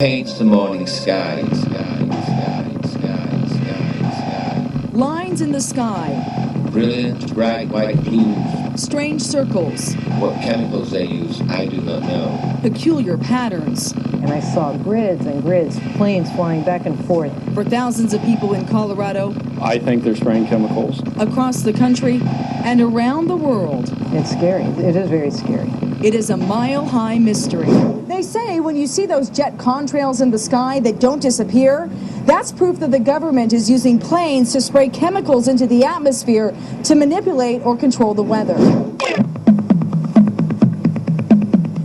Paints the morning skies. Lines in the sky. Brilliant, bright white plumes. Strange circles. What chemicals they use, I do not know. Peculiar patterns. And I saw grids and grids, planes flying back and forth. For thousands of people in Colorado, I think they're spraying chemicals. across the country, and around the world, It's scary. It is very scary. it is a mile-high mystery. They say when you see those jet contrails in the sky that don't disappear, that's proof that the government is using planes to spray chemicals into the atmosphere to manipulate or control the weather.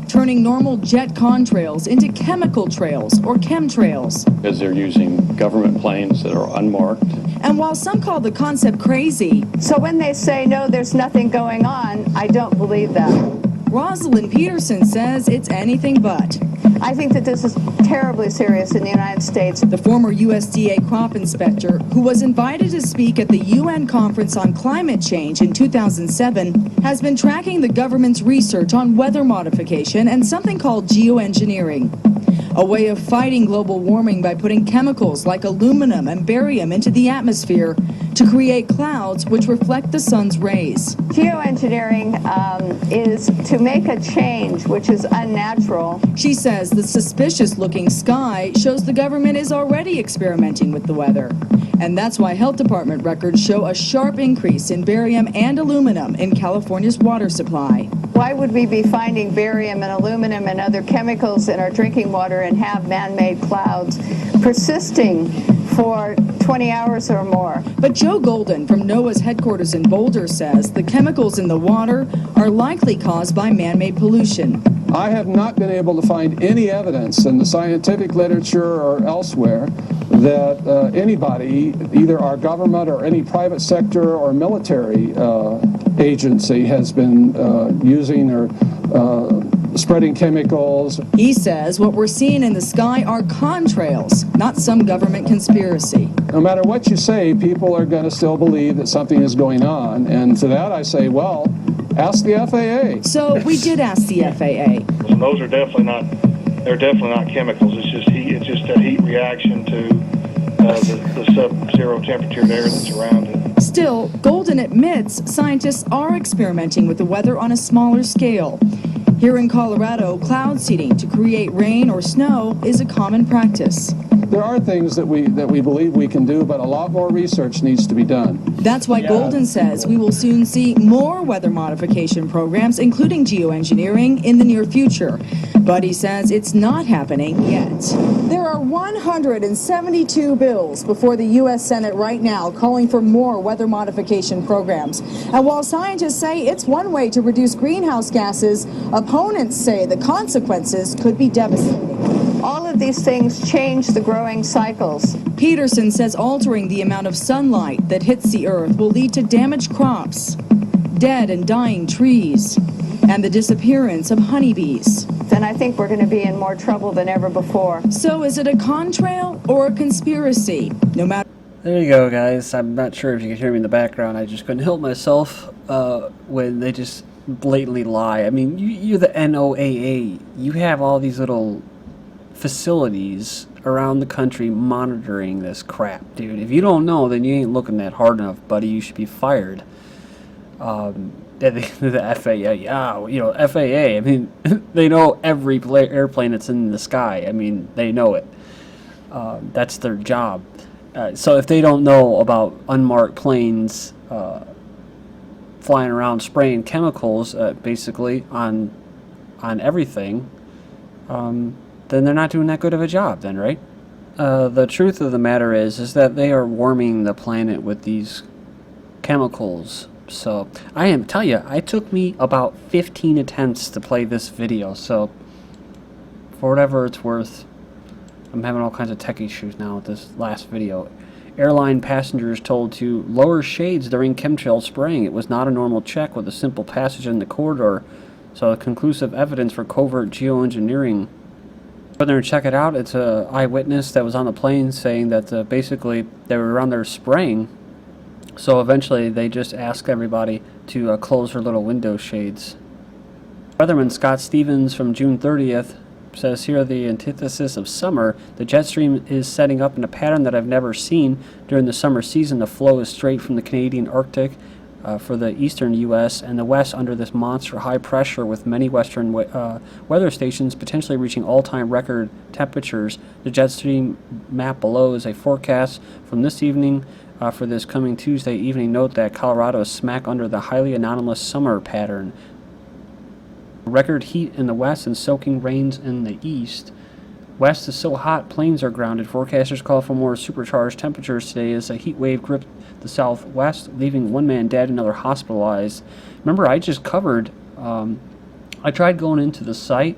Turning normal jet contrails into chemical trails or chemtrails. Because they're using government planes that are unmarked. And while some call the concept crazy, So when they say, no, there's nothing going on, I don't believe that. Rosalind Peterson says it's anything but. I think that this is terribly serious in the United States. The former USDA crop inspector, who was invited to speak at the UN Conference on Climate Change in 2007, has been tracking the government's research on weather modification and something called geoengineering, a way of fighting global warming by putting chemicals like aluminum and barium into the atmosphere to create clouds which reflect the sun's rays. Geoengineering is to make a change which is unnatural. She says the suspicious-looking sky shows the government is already experimenting with the weather. And that's why health department records show a sharp increase in barium and aluminum in California's water supply. Why would we be finding barium and aluminum and other chemicals in our drinking water and have man-made clouds persisting for 20 hours or more? But Joe Golden from NOAA's headquarters in Boulder says the chemicals in the water are likely caused by man-made pollution. I have not been able to find any evidence in the scientific literature or elsewhere that anybody, either our government or any private sector or military agency, has been using or spreading chemicals. He says what we're seeing in the sky are contrails, not some government conspiracy. No matter what you say, people are going to still believe that something is going on. And to that I say, well, ask the FAA. So we did ask the FAA. And those are definitely not chemicals. It's just heat. It's just a heat reaction to the sub-zero temperature air that's around it. Still, Golden admits scientists are experimenting with the weather on a smaller scale. Here in Colorado, cloud seeding to create rain or snow is a common practice. There are things that we believe we can do, but a lot more research needs to be done. That's why Golden says we will soon see more weather modification programs, including geoengineering, in the near future. But he says it's not happening yet. There are 172 bills before the U.S. Senate right now calling for more weather modification programs. And while scientists say it's one way to reduce greenhouse gases, opponents say the consequences could be devastating. All of these things change the growing cycles. Peterson says altering the amount of sunlight that hits the earth will lead to damaged crops, dead and dying trees, and the disappearance of honeybees. Then I think we're going to be in more trouble than ever before. So is it a contrail or a conspiracy? No matter. There you go, guys. I'm not sure if you can hear me in the background. I just couldn't help myself when they just blatantly lie. I mean, you're the NOAA. You have all these little facilities around the country monitoring this crap, dude. If you don't know, then you ain't looking that hard enough, buddy. You should be fired. The FAA, yeah, you know, FAA, I mean, they know every airplane that's in the sky. I mean, they know it. That's their job. So if they don't know about unmarked planes flying around spraying chemicals, basically, on everything, then they're not doing that good of a job then, right? The truth of the matter is that they are warming the planet with these chemicals. So, tell you, it took me about 15 attempts to play this video, so for whatever it's worth, I'm having all kinds of tech issues now with this last video. Airline passengers told to lower shades during chemtrail spraying. It was not a normal check with a simple passage in the corridor, so conclusive evidence for covert geoengineering. Go there and check it out. It's an eyewitness that was on the plane saying that basically they were around there spraying. So eventually they just asked everybody to close their little window shades. Weatherman Scott Stevens from June 30th Says here, the antithesis of summer. The jet stream is setting up in a pattern that I've never seen during the summer season. The flow is straight from the Canadian Arctic for the eastern U.S. and the west under this monster high pressure, with many western weather stations potentially reaching all-time record temperatures. The jet stream map below is a forecast from this evening for this coming Tuesday evening. Note that Colorado is smack under the highly anomalous summer pattern. Record heat in the west and soaking rains in the east. West is so hot, planes are grounded. Forecasters call for more supercharged temperatures today as a heat wave gripped the southwest, leaving one man dead, another hospitalized. Remember, I just covered, I tried going into the site,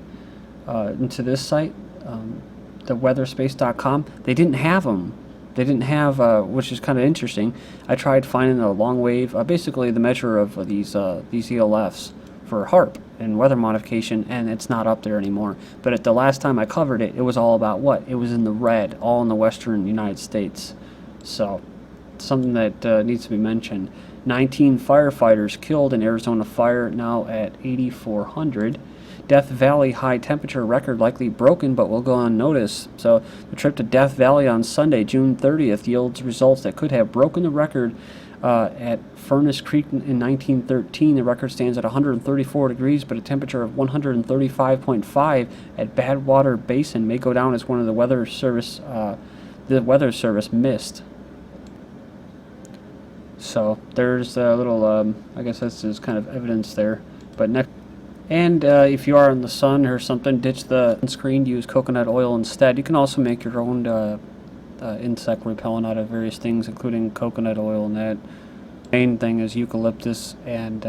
into this site, the weatherspace.com. They didn't have them. They didn't have, which is kind of interesting. I tried finding a long wave, basically the measure of these ELFs for Haarp and weather modification, and it's not up there anymore. But at the last time I covered it, it was all about what? It was in the red, all in the western United States. So, something that needs to be mentioned. 19 firefighters killed in Arizona fire, now at 8,400. Death Valley high temperature record likely broken, but will go unnoticed. So the trip to Death Valley on Sunday, June 30th, yields results that could have broken the record at Furnace Creek in 1913. The record stands at 134 degrees, but a temperature of 135.5 at Badwater Basin may go down as one of the Weather Service missed. So there's a little, I guess that's just kind of evidence there. But next, and if you are in the sun or something, ditch the sunscreen, use coconut oil instead. You can also make your own insect repellent out of various things, including coconut oil, and that main thing is eucalyptus and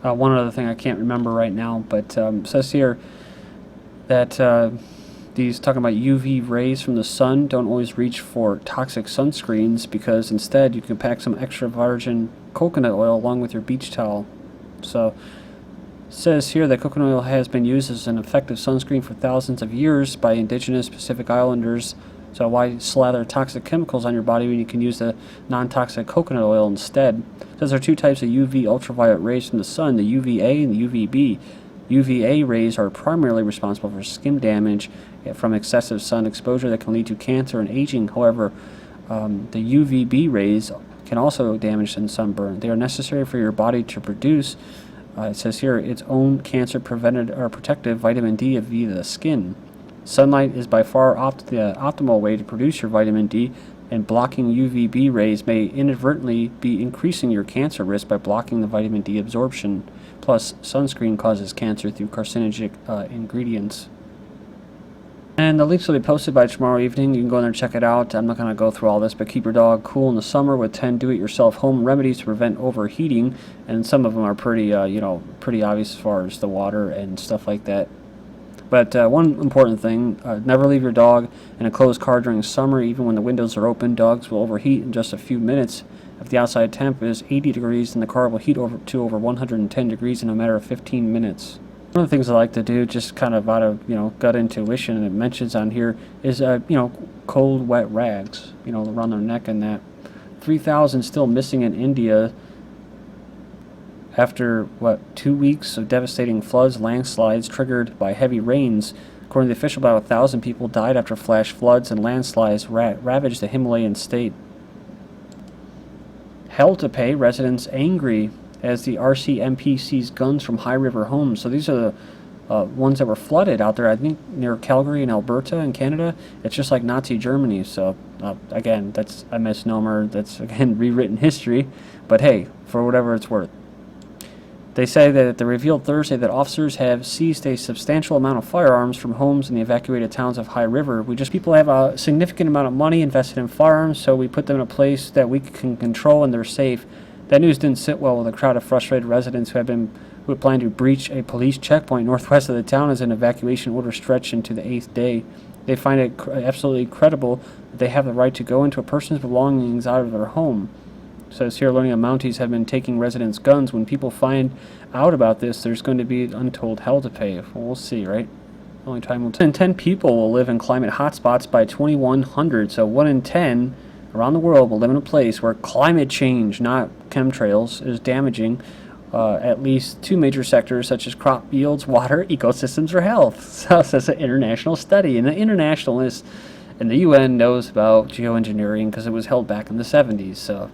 one other thing I can't remember right now, but it says here that these talking about UV rays from the sun. Don't always reach for toxic sunscreens, because instead you can pack some extra virgin coconut oil along with your beach towel. So it says here that coconut oil has been used as an effective sunscreen for thousands of years by indigenous Pacific Islanders. So why slather toxic chemicals on your body when you can use the non-toxic coconut oil instead? It says there are two types of UV ultraviolet rays from the sun, the UVA and the UVB. UVA rays are primarily responsible for skin damage from excessive sun exposure that can lead to cancer and aging. However, the UVB rays can also damage and sunburn. They are necessary for your body to produce, it says here, its own cancer protective vitamin D via the skin. Sunlight is by far the optimal way to produce your vitamin D, and blocking UVB rays may inadvertently be increasing your cancer risk by blocking the vitamin D absorption. Plus, sunscreen causes cancer through carcinogenic ingredients. And the links will be posted by tomorrow evening. You can go in there and check it out. I'm not going to go through all this, but keep your dog cool in the summer with 10 do-it-yourself home remedies to prevent overheating. And some of them are pretty, pretty obvious as far as the water and stuff like that. But one important thing, never leave your dog in a closed car during summer. Even when the windows are open, dogs will overheat in just a few minutes. If the outside temp is 80 degrees, then the car will heat to over 110 degrees in a matter of 15 minutes. One of the things I like to do, just kind of out of, gut intuition, and it mentions on here, is, cold, wet rags, around their neck and that. 3,000 still missing in India after, 2 weeks of devastating floods, landslides triggered by heavy rains. According to the official, about 1,000 people died after flash floods and landslides ravaged the Himalayan state. Hell to pay, residents angry as the RCMP seized guns from High River homes. So these are the ones that were flooded out there, I think, near Calgary and Alberta in Canada. It's just like Nazi Germany. So, again, that's a misnomer. That's, again, rewritten history. But hey, for whatever it's worth. They say that they revealed Thursday that officers have seized a substantial amount of firearms from homes in the evacuated towns of High River. People have a significant amount of money invested in firearms, so we put them in a place that we can control and they're safe. That news didn't sit well with a crowd of frustrated residents who had planned to breach a police checkpoint northwest of the town as an evacuation order stretched into the 8th day. They find it absolutely credible that they have the right to go into a person's belongings out of their home. It says here, learning Mounties have been taking residents' guns. When people find out about this, there's going to be untold hell to pay. Well, we'll see, right? Only time will tell. 10 people will live in climate hotspots by 2100, so 1 in 10 around the world will live in a place where climate change, not chemtrails, is damaging. at least 2 major sectors such as crop yields, water, ecosystems, or health. So that's an international study, and the internationalists and the UN knows about geoengineering because it was held back in the 70s. So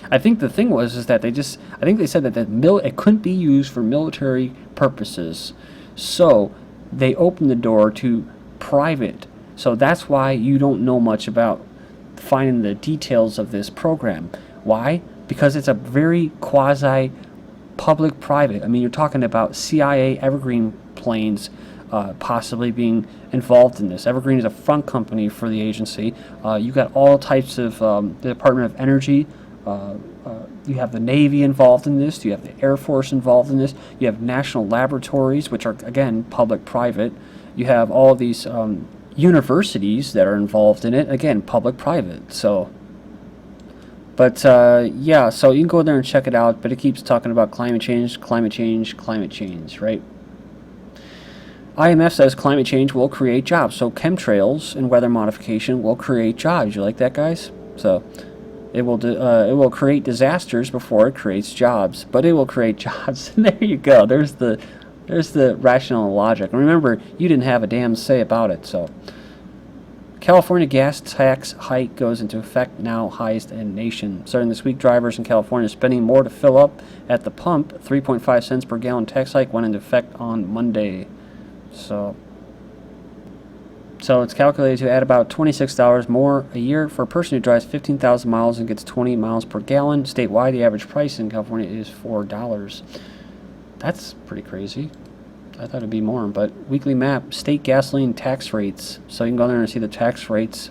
I think the thing was is that I think they said that it couldn't be used for military purposes. So they opened the door to private. So that's why you don't know much about finding the details of this program. Why? Because it's a very quasi public-private. I mean, you're talking about CIA Evergreen planes possibly being involved in this. Evergreen is a front company for the agency. You got all types of the Department of Energy. You have the Navy involved in this. You have the Air Force involved in this. You have national laboratories, which are, again, public-private. You have all of these universities that are involved in it. Again, public-private. So... But, yeah, so you can go there and check it out, but it keeps talking about climate change, right? IMF says climate change will create jobs. So chemtrails and weather modification will create jobs. You like that, guys? So it will create disasters before it creates jobs, but it will create jobs. And there you go. There's the rational logic. And remember, you didn't have a damn say about it, so... California gas tax hike goes into effect now, highest in nation. Starting this week, drivers in California are spending more to fill up at the pump. 3.5 cents per gallon tax hike went into effect on Monday. So it's calculated to add about $26 more a year for a person who drives 15,000 miles and gets 20 miles per gallon. Statewide, the average price in California is $4. That's pretty crazy. I thought it'd be more, but weekly map, state gasoline tax rates. So you can go there and see the tax rates.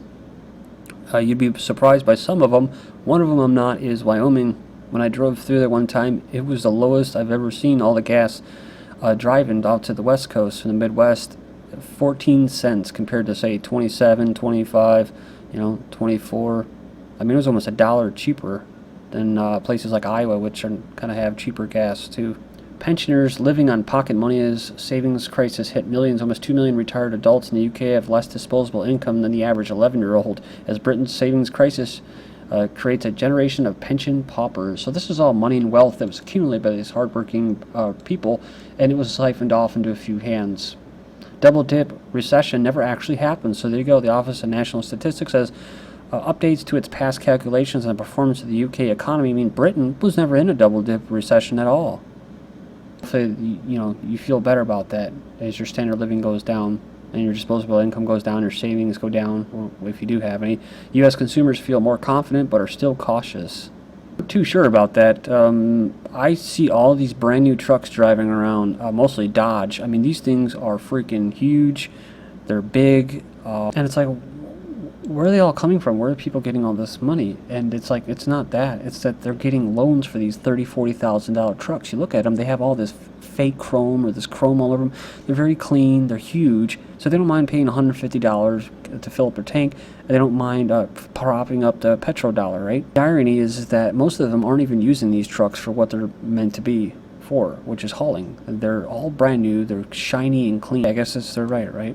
You'd be surprised by some of them. One of them I'm not is Wyoming. When I drove through there one time, it was the lowest I've ever seen all the gas driving out to the West Coast in the Midwest. 14 cents compared to, say, 27, 25, 24. I mean, it was almost $1 cheaper than places like Iowa, which kind of have cheaper gas, too. Pensioners living on pocket money as savings crisis hit millions. Almost 2 million retired adults in the UK have less disposable income than the average 11-year-old, as Britain's savings crisis creates a generation of pension paupers. So this is all money and wealth that was accumulated by these hardworking people, and it was siphoned off into a few hands. Double dip recession never actually happened. So there you go. The Office of National Statistics says updates to its past calculations on the performance of the UK economy mean Britain was never in a double dip recession at all. So, you feel better about that as your standard of living goes down and your disposable income goes down, your savings go down, or if you do have any. U.S. consumers feel more confident but are still cautious. I'm not too sure about that. I see all these brand new trucks driving around, mostly Dodge. I mean, these things are freaking huge. They're big. And it's like, where are they all coming from? Where are people getting all this money? And it's like, it's not that. It's that they're getting loans for these $30,000, $40,000 trucks. You look at them, they have all this fake chrome or this chrome all over them. They're very clean, they're huge, so they don't mind paying $150 to fill up their tank, and they don't mind propping up the petrodollar, right? The irony is that most of them aren't even using these trucks for what they're meant to be for, which is hauling. They're all brand new, they're shiny and clean. I guess it's their right?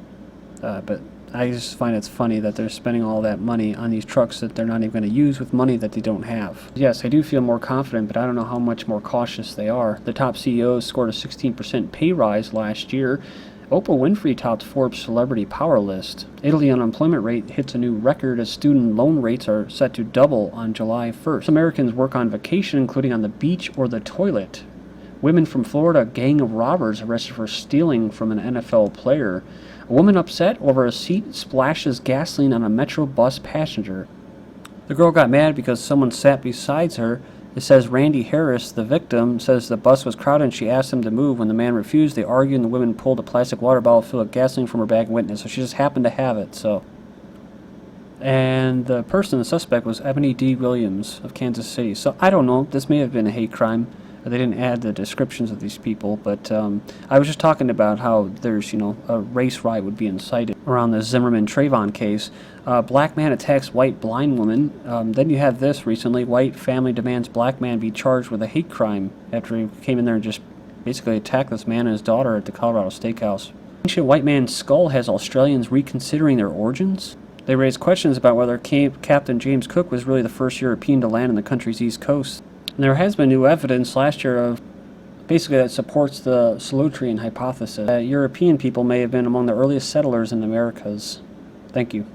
But I just find it's funny that they're spending all that money on these trucks that they're not even going to use with money that they don't have. Yes, I do feel more confident, but I don't know how much more cautious they are. The top CEOs scored a 16% pay rise last year. Oprah Winfrey topped Forbes Celebrity Power List. Italy unemployment rate hits a new record as student loan rates are set to double on July 1st. Americans work on vacation, including on the beach or the toilet. Women from Florida, gang of robbers arrested for stealing from an NFL player. A woman upset over a seat splashes gasoline on a Metro bus passenger. The girl got mad because someone sat beside her. It says Randy Harris, the victim, says the bus was crowded and she asked him to move. When the man refused, they argued and the woman pulled a plastic water bottle filled with gasoline from her bag and witness. So she just happened to have it, so. And the suspect was Ebony D. Williams of Kansas City. So I don't know, this may have been a hate crime. They didn't add the descriptions of these people, but I was just talking about how there's, a race riot would be incited around the Zimmerman Trayvon case. Black man attacks white blind woman. Then you have this recently. White family demands black man be charged with a hate crime after he came in there and just basically attacked this man and his daughter at the Colorado Steakhouse. Ancient white man's skull has Australians reconsidering their origins. They raised questions about whether Captain James Cook was really the first European to land on the country's east coast. And there has been new evidence last year of basically that supports the Solutrean hypothesis. European people may have been among the earliest settlers in the Americas. Thank you.